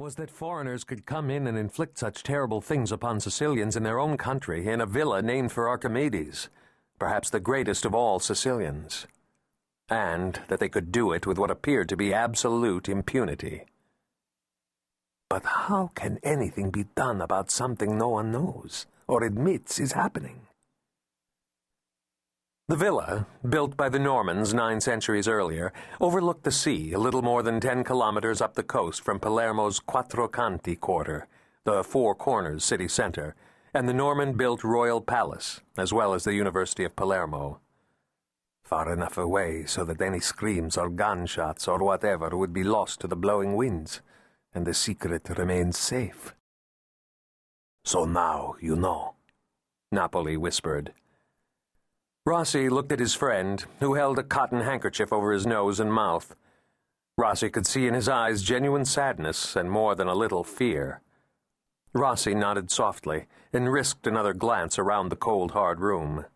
was that foreigners could come in and inflict such terrible things upon Sicilians in their own country in a villa named for Archimedes, perhaps the greatest of all Sicilians, and that they could do it with what appeared to be absolute impunity. But how can anything be done about something no one knows or admits is happening? The villa, built by the Normans 9 centuries earlier, overlooked the sea a little more than 10 kilometers up the coast from Palermo's Quattro Canti quarter, the Four Corners city center, and the Norman-built Royal Palace, as well as the University of Palermo. Far enough away so that any screams or gunshots or whatever would be lost to the blowing winds, and the secret remains safe. "So now you know," Napoli whispered. Rossi looked at his friend, who held a cotton handkerchief over his nose and mouth. Rossi could see in his eyes genuine sadness and more than a little fear. Rossi nodded softly and risked another glance around the cold, hard room.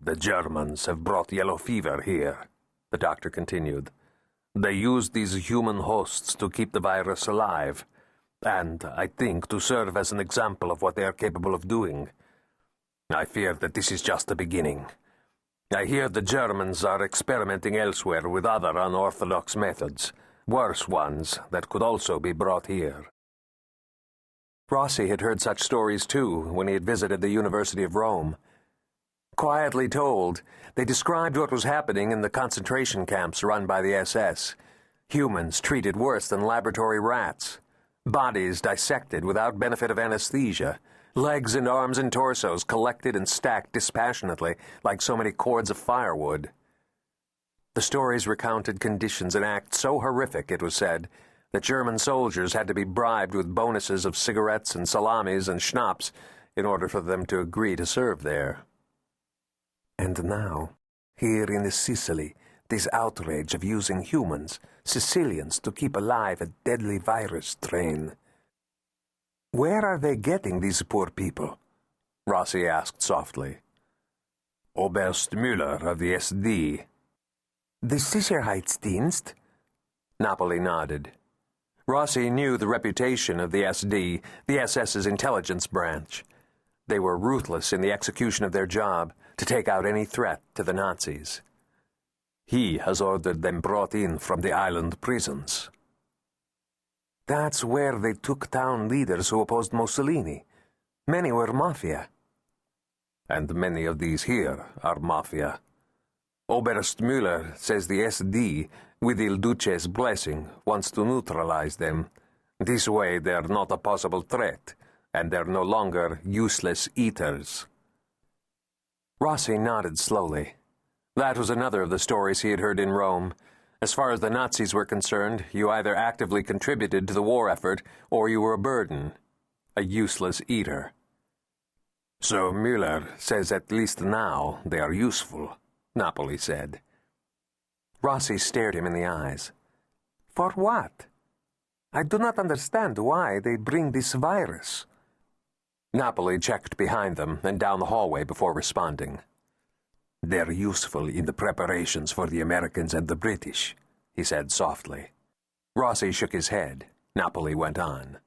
"The Germans have brought yellow fever here," the doctor continued. "They used these human hosts to keep the virus alive, and, I think, to serve as an example of what they are capable of doing. I fear that this is just the beginning. I hear the Germans are experimenting elsewhere with other unorthodox methods, worse ones that could also be brought here." Rossi had heard such stories too when he had visited the University of Rome. Quietly told, they described what was happening in the concentration camps run by the SS. Humans treated worse than laboratory rats. Bodies dissected without benefit of anesthesia. Legs and arms and torsos collected and stacked dispassionately like so many cords of firewood. The stories recounted conditions and acts so horrific, it was said, that German soldiers had to be bribed with bonuses of cigarettes and salamis and schnapps in order for them to agree to serve there. And now, here in Sicily, this outrage of using humans, Sicilians, to keep alive a deadly virus strain. "Where are they getting these poor people?" Rossi asked softly. "Oberst Müller of the SD. "The Sicherheitsdienst?" Napoli nodded. Rossi knew the reputation of the SD, the SS's intelligence branch. They were ruthless in the execution of their job, to take out any threat to the Nazis. He has ordered them brought in from the island prisons. "That's where they took down leaders who opposed Mussolini. Many were mafia." "And many of these here are mafia. Oberst Müller says the SD, with Il Duce's blessing, wants to neutralize them. This way they're not a possible threat, and they're no longer useless eaters." Rossi nodded slowly. That was another of the stories he had heard in Rome. As far as the Nazis were concerned, you either actively contributed to the war effort or you were a burden, a useless eater. "So Müller says at least now they are useful," Napoli said. Rossi stared him in the eyes. "For what? I do not understand why they bring this virus." Napoli checked behind them and down the hallway before responding. "They're useful in the preparations for the Americans and the British," he said softly. Rossi shook his head. Napoli went on.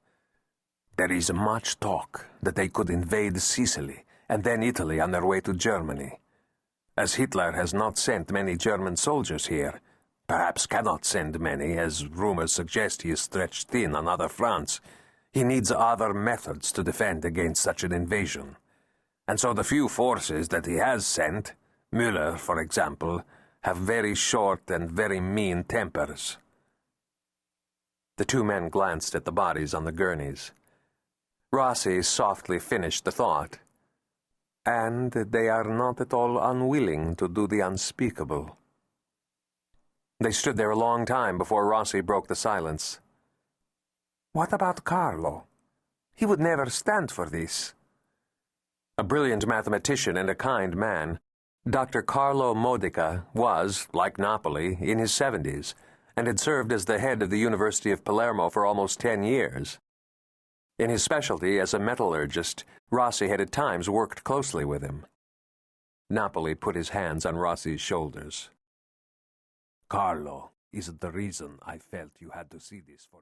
"There is much talk that they could invade Sicily and then Italy on their way to Germany. As Hitler has not sent many German soldiers here, perhaps cannot send many, as rumors suggest he is stretched thin on other fronts, he needs other methods to defend against such an invasion. And so the few forces that he has sent, Müller, for example, have very short and very mean tempers." The two men glanced at the bodies on the gurneys. Rossi softly finished the thought. "And they are not at all unwilling to do the unspeakable." They stood there a long time before Rossi broke the silence. "What about Carlo? He would never stand for this." A brilliant mathematician and a kind man, Dr. Carlo Modica was, like Napoli, in his 70s, and had served as the head of the University of Palermo for almost 10 years. In his specialty as a metallurgist, Rossi had at times worked closely with him. Napoli put his hands on Rossi's shoulders. "Carlo is the reason I felt you had to see this for